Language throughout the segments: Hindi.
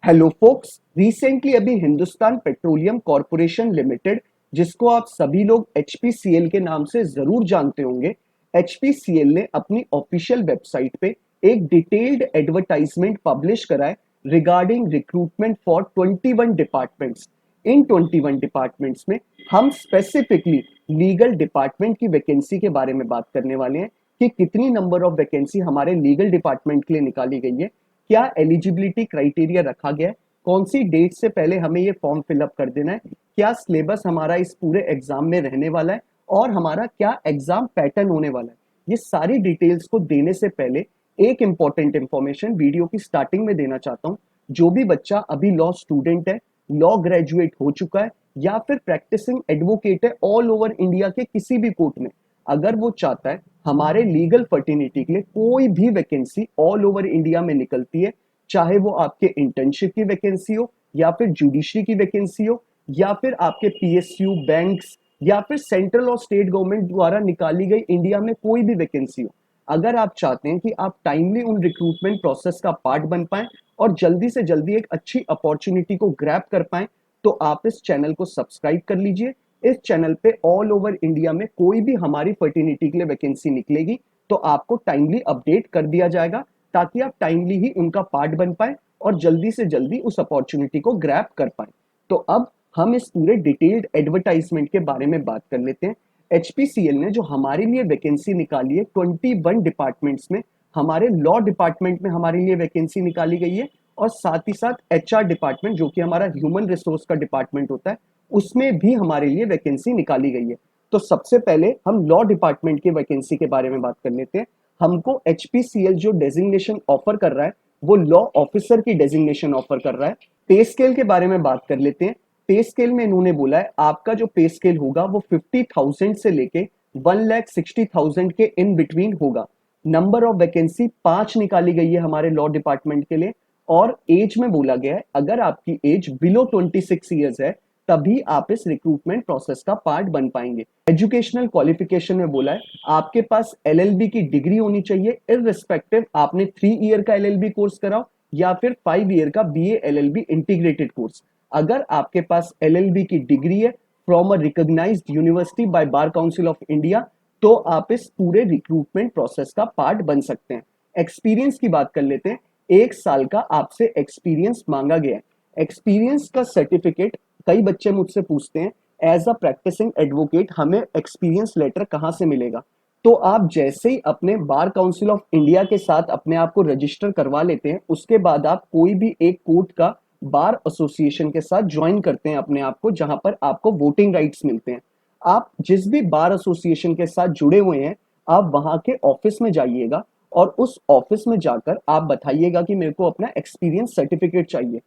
हेलो फोक्स, रिसेंटली अभी हिंदुस्तान पेट्रोलियम कॉरपोरेशन लिमिटेड, जिसको आप सभी लोग एचपीसीएल के नाम से जरूर जानते होंगे, एचपीसीएल ने अपनी ऑफिशियल वेबसाइट पे एक डिटेल्ड एडवर्टाइजमेंट पब्लिश करा है regarding recruitment for 21 departments. In 21 departments में हम स्पेसिफिकली लीगल डिपार्टमेंट की वैकेंसी के बारे में बात करने वाले हैं कि कितनी नंबर ऑफ वैकेंसी हमारे लीगल डिपार्टमेंट के लिए निकाली गई है, क्या एलिजिबिलिटी क्राइटेरिया रखा गया है, कौन सी डेट से पहले हमें ये फॉर्म फिलअप कर देना है, क्या सिलेबस हमारा इस पूरे एग्जाम में रहने वाला है और हमारा क्या एग्जाम पैटर्न होने वाला है। ये सारी डिटेल्स को देने से पहले एक इंपॉर्टेंट इंफॉर्मेशन वीडियो की स्टार्टिंग में देना चाहता हूँ। जो भी बच्चा अभी लॉ स्टूडेंट है, लॉ ग्रेजुएट हो चुका है या फिर प्रैक्टिसिंग एडवोकेट है ऑल ओवर इंडिया के किसी भी कोर्ट में, अगर वो चाहता है हमारे लीगल फर्टिनिटी के लिए कोई भी वैकेंसी ऑल ओवर इंडिया में निकलती है, चाहे वो आपके इंटर्नशिप की वैकेंसी हो या फिर जुडिशरी की वैकेंसी हो या फिर आपके पीएसयू बैंक्स या फिर सेंट्रल और स्टेट गवर्नमेंट द्वारा निकाली गई इंडिया में कोई भी वैकेंसी हो, अगर आप चाहते हैं कि आप टाइमली उन रिक्रूटमेंट प्रोसेस का पार्ट बन पाएं और जल्दी से जल्दी एक अच्छी अपॉर्चुनिटी को ग्रैब कर पाएं, तो आप इस चैनल को सब्सक्राइब कर लीजिए। इस चैनल पे ऑल ओवर इंडिया में कोई भी हमारी फर्टिनिटी के लिए वैकेंसी निकलेगी तो आपको टाइमली अपडेट कर दिया जाएगा, ताकि आप टाइमली ही उनका पार्ट बन पाए और जल्दी से जल्दी उस अपॉर्चुनिटी को ग्रैब कर पाए। तो अब हम इस पूरे डिटेल्ड एडवर्टाइजमेंट के बारे में बात कर लेते हैं। एचपीसीएल ने जो हमारे लिए वैकेंसी निकाली है 21 डिपार्टमेंट्स में, हमारे लॉ डिपार्टमेंट में हमारे लिए वैकेंसी निकाली गई है और साथ ही साथ एचआर डिपार्टमेंट, जो कि हमारा ह्यूमन रिसोर्स का डिपार्टमेंट होता है, उसमें भी हमारे लिए वैकेंसी निकाली गई है। तो सबसे पहले हम लॉ डिपार्टमेंट की वैकेंसी के बारे में बात कर लेते हैं। हमको एचपीसीएल जो डेजिग्नेशन ऑफर कर रहा है वो लॉ ऑफिसर की डेजिग्नेशन ऑफर कर रहा है। पे स्केल के बारे में बात कर लेते हैं। पे स्केल में इन्होंने बोला है आपका जो पे स्केल होगा वो 50,000 से लेके 1,60,000 के इन बिटवीन होगा। नंबर ऑफ वैकेंसी 5 निकाली गई है हमारे लॉ डिपार्टमेंट के लिए और एज में बोला गया है अगर आपकी एज बिलो 26 ईयर्स है तभी आप इस रिक्रूटमेंट प्रोसेस का पार्ट बन पाएंगे। एजुकेशनल क्वालिफिकेशन में बोला है आपके पास एलएलबी की डिग्री होनी चाहिए, इररिस्पेक्टिव आपने 3 ईयर का एलएलबी कोर्स कराओ या फिर 5 ईयर का बीए एलएलबी इंटीग्रेटेड कोर्स। अगर आपके पास एलएलबी की डिग्री है from a recognised university by bar council of India, तो आप इस पूरे रिक्रूटमेंट प्रोसेस का पार्ट बन सकते हैं। एक्सपीरियंस की बात कर लेते हैं। 1 साल का आपसे एक्सपीरियंस मांगा गया है। एक्सपीरियंस का सर्टिफिकेट कई बच्चे मुझसे पूछते हैं एज अ प्रैक्टिसिंग एडवोकेट हमें एक्सपीरियंस लेटर कहां से मिलेगा। तो आप जैसे ही अपने बार काउंसिल ऑफ इंडिया के साथ अपने आप को रजिस्टर करवा लेते हैं, उसके बाद आप कोई भी एक कोर्ट का बार एसोसिएशन के साथ ज्वाइन करते हैं अपने आप को, जहां पर आपको वोटिंग राइट्स मिलते हैं। आप जिस भी बार एसोसिएशन के साथ जुड़े हुए हैं, आप वहां के ऑफिस में जाइएगा और उस ऑफिस में जाकर आप बताइएगा कि मेरे को अपना एक्सपीरियंस सर्टिफिकेट चाहिए।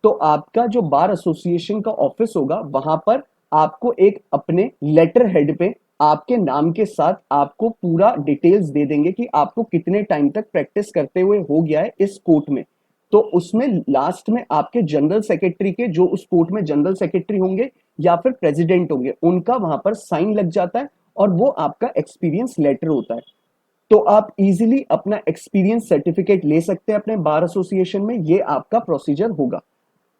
तो आपका जो बार एसोसिएशन का ऑफिस होगा वहां पर आपको एक अपने लेटर हेड पे आपके नाम के साथ आपको पूरा डिटेल्स दे देंगे कि आपको कितने टाइम तक प्रैक्टिस करते हुए हो गया है इस कोर्ट में। तो उसमें लास्ट में आपके जनरल सेक्रेटरी के, जो उस कोर्ट में जनरल सेक्रेटरी होंगे या फिर प्रेसिडेंट होंगे, उनका वहां पर साइन लग जाता है और वो आपका एक्सपीरियंस लेटर होता है। तो आप इजीली अपना एक्सपीरियंस सर्टिफिकेट ले सकते हैं अपने बार एसोसिएशन में। ये आपका प्रोसीजर होगा।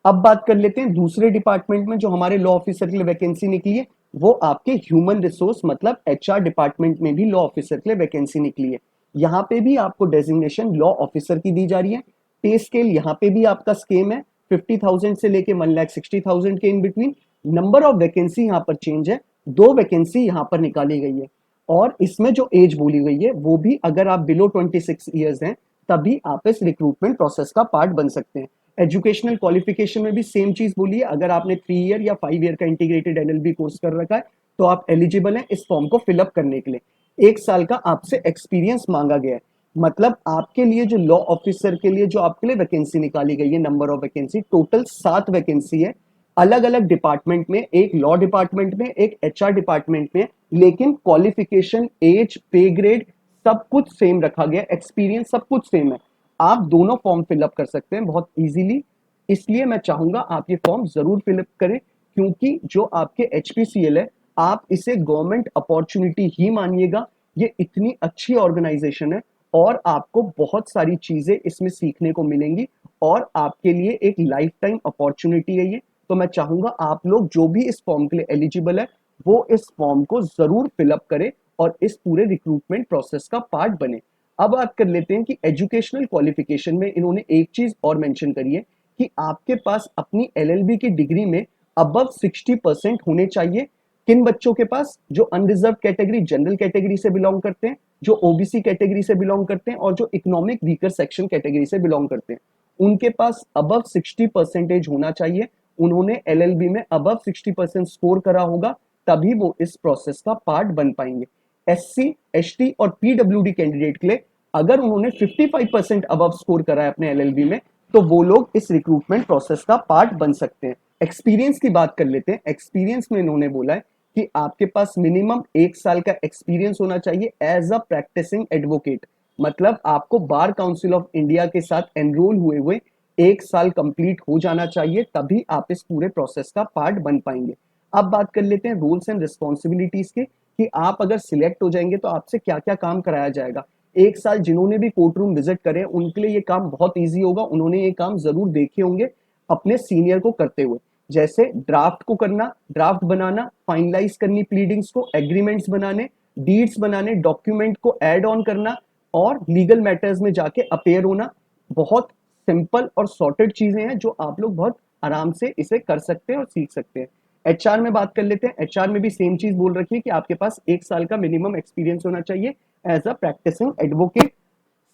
अब बात कर लेते हैं दूसरे डिपार्टमेंट में जो हमारे लॉ ऑफिसर के लिए वैकेंसी निकली है, वो आपके ह्यूमन रिसोर्स मतलब एचआर डिपार्टमेंट में भी लॉ ऑफिसर के लिए वैकेंसी निकली है। यहाँ पे भी आपको डेजिग्नेशन लॉ ऑफिसर की दी जा रही है। पे स्केल यहाँ पे भी आपका स्केम है 50,000 से लेके 1,60,000 के in between. Number of vacancy यहाँ पर चेंज है, 2 वैकेंसी यहाँ पर निकाली गई है और इसमें जो एज बोली गई है वो भी अगर आप बिलो 26 ईयर्स हैं तभी आप इस रिक्रूटमेंट प्रोसेस का पार्ट बन सकते हैं। एजुकेशनल क्वालिफिकेशन में भी सेम चीज बोली है, अगर आपने 3 ईयर या 5 ईयर का इंटीग्रेटेड एलएलबी कोर्स कर रखा है तो आप एलिजिबल हैं इस फॉर्म को फिलअप करने के लिए। 1 साल का आपसे एक्सपीरियंस मांगा गया है। मतलब आपके लिए जो लॉ ऑफिसर के लिए जो आपके लिए वैकेंसी निकाली गई है, number of vacancy total 7 vacancy है। अलग अलग डिपार्टमेंट में, एक लॉ डिपार्टमेंट में, एक एचआर डिपार्टमेंट में, लेकिन क्वालिफिकेशन, एज, पे ग्रेड सब कुछ सेम रखा गया, एक्सपीरियंस सब कुछ सेम है। आप दोनों फॉर्म फिलअप कर सकते हैं बहुत इजीली। इसलिए मैं चाहूंगा आप ये फॉर्म जरूर फिलअप करें, क्योंकि जो आपके एचपीसीएल है आप इसे गवर्नमेंट अपॉर्चुनिटी ही मानिएगा। ये इतनी अच्छी ऑर्गेनाइजेशन है और आपको बहुत सारी चीजें इसमें सीखने को मिलेंगी और आपके लिए एक लाइफ टाइम अपॉर्चुनिटी है ये। तो मैं चाहूंगा आप लोग जो भी इस फॉर्म के लिए एलिजिबल है वो इस फॉर्म को जरूर फिलअप करें और इस पूरे रिक्रूटमेंट प्रोसेस का पार्ट बने। अब बात कर लेते हैं कि एजुकेशनल क्वालिफिकेशन में इन्होंने एक चीज और मेंशन करी है कि आपके पास अपनी एलएलबी की डिग्री में अबव 60% होने चाहिए। किन बच्चों के पास? जो अनरिजर्व कैटेगरी जनरल कैटेगरी से बिलोंग करते हैं, जो ओबीसी कैटेगरी से बिलोंग करते हैं और जो इकोनॉमिक वीकर सेक्शन कैटेगरी से बिलोंग करते हैं, उनके पास अबव 60% होना चाहिए। उन्होंने एलएलबी में अबव 60% स्कोर करा होगा, तभी वो इस प्रोसेस का पार्ट बन पाएंगे। एससी, एसटी और पीडब्ल्यूडी कैंडिडेट के लिए अगर उन्होंने 55% अबव स्कोर करा है अपने एलएलबी में, तो वो लोग इस रिक्रूटमेंट प्रोसेस का पार्ट बन सकते हैं। एक्सपीरियंस की बात कर लेते हैं। एक्सपीरियंस में इन्होंने बोला है कि आपके पास मिनिमम 1 साल का एक्सपीरियंस होना चाहिए एज अ प्रैक्टिसिंग एडवोकेट। मतलब आपको बार काउंसिल ऑफ इंडिया के साथ एनरोल हुए हुए 1 साल कंप्लीट हो जाना चाहिए, तभी आप इस पूरे प्रोसेस का पार्ट बन पाएंगे। अब बात कर लेते हैं रूल्स एंड रिस्पॉन्सिबिलिटीज के कि आप अगर सिलेक्ट हो जाएंगे तो आपसे क्या क्या काम कराया जाएगा। 1 साल जिन्होंने भी कोर्ट रूम विजिट करे उनके लिए ये काम बहुत ईजी होगा। उन्होंने ये काम जरूर देखे होंगे अपने सीनियर को करते हुए, जैसे ड्राफ्ट को करना, ड्राफ्ट बनाना, फाइनलाइज करनी प्लीडिंग्स को, एग्रीमेंट्स बनाने, डीड्स बनाने, डॉक्यूमेंट को ऐड ऑन करना और लीगल मैटर्स में जाके अपेयर होना। बहुत सिंपल और सॉर्टेड चीजें हैं जो आप लोग बहुत आराम से इसे कर सकते हैं और सीख सकते हैं। एचआर में बात कर लेते हैं। एचआर में भी सेम चीज बोल रखी है कि आपके पास 1 साल का मिनिमम एक्सपीरियंस होना चाहिए as a practising advocate.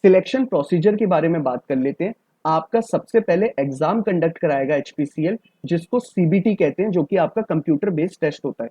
Selection procedure के बारे में बात कर लेते हैं। आपका सबसे पहले एग्जाम कंडक्ट कराएगा एचपीसीएल, जिसको सीबीटी कहते हैं, जो कि आपका कंप्यूटर बेस्ड टेस्ट होता है।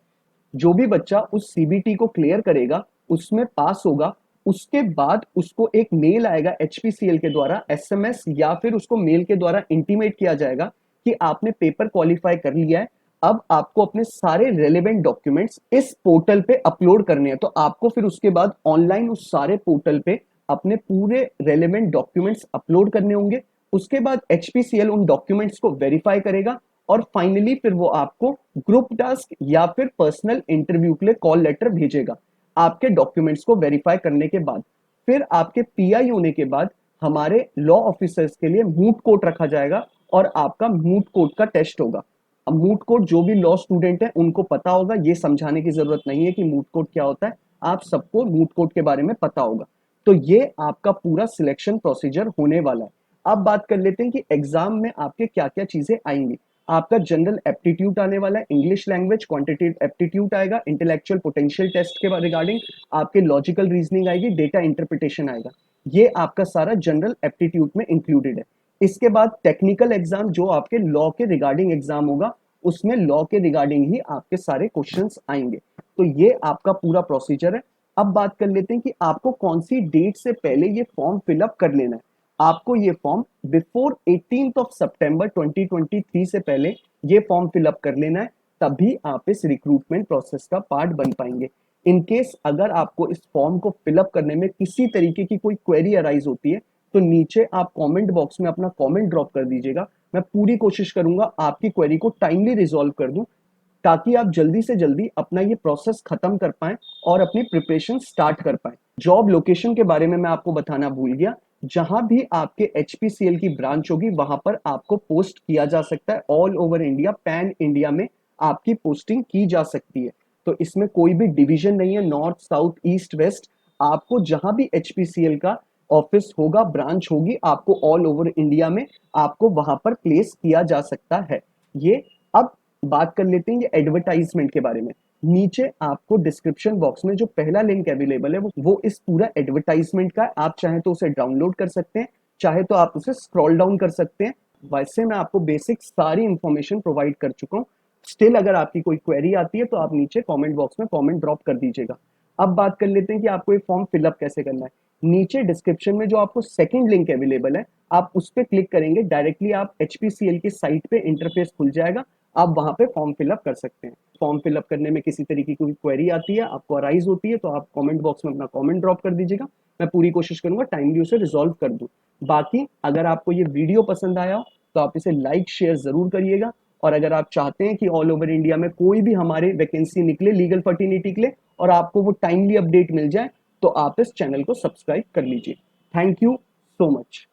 जो भी बच्चा उस सीबीटी को क्लियर करेगा, उसमें पास होगा, उसके बाद उसको एक मेल आएगा एचपीसीएल के द्वारा, एसएमएस या फिर उसको मेल के द्वारा इंटीमेट किया जाएगा कि आपने पेपर क्वालिफाई कर लिया है। अब आपको अपने सारे रेलेवेंट डॉक्यूमेंट्स इस पोर्टल पे अपलोड करने हैं। तो आपको फिर उसके बाद ऑनलाइन उस सारे पोर्टल पे अपने पूरे रेलेवेंट डॉक्यूमेंट्स अपलोड करने होंगे। उसके बाद एचपीसीएल उन डॉक्यूमेंट्स को वेरीफाई करेगा और फाइनली फिर वो आपको ग्रुप टास्क या फिर पर्सनल इंटरव्यू के लिए कॉल लेटर भेजेगा। आपके डॉक्यूमेंट्स को वेरीफाई करने के बाद फिर आपके पीआई होने के बाद हमारे लॉ ऑफिसर्स के लिए मूट कोर्ट रखा जाएगा और आपका मूट कोर्ट का टेस्ट होगा। अब मूट कोर्ट जो भी लॉ स्टूडेंट है उनको पता होगा, ये समझाने की जरूरत नहीं है कि मूट कोर्ट क्या होता है। आप सबको मूट कोर्ट के बारे में पता होगा। तो ये आपका पूरा सिलेक्शन प्रोसीजर होने वाला है। अब बात कर लेते हैं कि एग्जाम में आपके क्या क्या चीजें आएंगी। आपका जनरल एप्टीट्यूड आने वाला है, इंग्लिश लैंग्वेज, क्वांटिटेटिव एप्टीट्यूड आएगा, इंटेलेक्चुअल पोटेंशियल टेस्ट के रिगार्डिंग आपके लॉजिकल रीजनिंग आएगी, डेटा इंटरप्रिटेशन आएगा। ये आपका सारा जनरल एप्टीट्यूड में इंक्लूडेड है। इसके बाद टेक्निकल एग्जाम जो आपके लॉ के रिगार्डिंग एग्जाम होगा, उसमें लॉ के रिगार्डिंग ही आपके सारे क्वेश्चंस आएंगे। तो ये आपका पूरा प्रोसीजर है। अब बात कर लेते हैं कि आपको कौन सी डेट से पहले ये फॉर्म फिलअप कर लेना है। आपको ये फॉर्म बिफोर 18th ऑफ सितंबर 2023 से पहले ये फॉर्म फिलअप कर लेना है, तभी आप इस रिक्रूटमेंट प्रोसेस का पार्ट बन पाएंगे। इन केस अगर आपको इस फॉर्म को फिलअप करने में किसी तरीके की कोई क्वेरी अराइज होती है, तो नीचे आप कमेंट बॉक्स में अपना कमेंट ड्रॉप कर दीजिएगा। मैं पूरी कोशिश करूंगा आपकी क्वेरी को टाइमली रिजॉल्व कर दूं, ताकि आप जल्दी से जल्दी अपना ये प्रोसेस खत्म कर पाएं और अपनी प्रिपरेशन स्टार्ट कर पाएं। जॉब लोकेशन के बारे में मैं आपको बताना भूल गया। जहां भी आपके एचपीसीएल की ब्रांच होगी वहां पर आपको पोस्ट किया जा सकता है। All over India, pan India में आपकी पोस्टिंग की जा सकती है। तो इसमें कोई भी डिवीजन नहीं है, नॉर्थ साउथ ईस्ट वेस्ट। आपको जहां भी एचपीसीएल का ऑफिस होगा, ब्रांच होगी, आपको ऑल ओवर इंडिया में आपको वहां पर प्लेस किया जा सकता है। ये अब बात कर लेते हैं ये एडवर्टाइजमेंट के बारे में। नीचे आपको डिस्क्रिप्शन बॉक्स में जो पहला लिंक अवेलेबल है वो इस पूरा एडवर्टाइजमेंट का है। आप चाहे तो उसे डाउनलोड कर सकते हैं, चाहे तो आप उसे स्क्रॉल डाउन कर सकते हैं। वैसे मैं आपको बेसिक सारी इंफॉर्मेशन प्रोवाइड कर चुका हूँ। स्टिल अगर आपकी कोई क्वेरी आती है तो आप नीचे कमेंट बॉक्स में कमेंट ड्रॉप कर दीजिएगा। अब बात कर लेते हैं कि आपको ये फॉर्म फिलअप कैसे करना है। नीचे डिस्क्रिप्शन में जो आपको सेकंड लिंक अवेलेबल है, आप उस पर क्लिक करेंगे, डायरेक्टली आप एचपीसीएल की साइट पे इंटरफेस खुल जाएगा। आप वहां पे फॉर्म फिलअप कर सकते हैं। फॉर्म फिलअप करने में किसी तरीके की कोई क्वेरी आती है, आपको अराइज होती है, तो आप कमेंट बॉक्स में अपना कमेंट ड्रॉप कर दीजिएगा। मैं पूरी कोशिश करूंगा टाइमली उसे रिजॉल्व कर दूं। बाकी अगर आपको ये वीडियो पसंद आया हो तो आप इसे लाइक शेयर जरूर करिएगा। और अगर आप चाहते हैं कि ऑल ओवर इंडिया में कोई भी हमारे वैकेंसी निकले लीगल फर्टिनिटी के लिए और आपको वो टाइमली अपडेट मिल जाए, तो आप इस चैनल को सब्सक्राइब कर लीजिए। Thank you so much.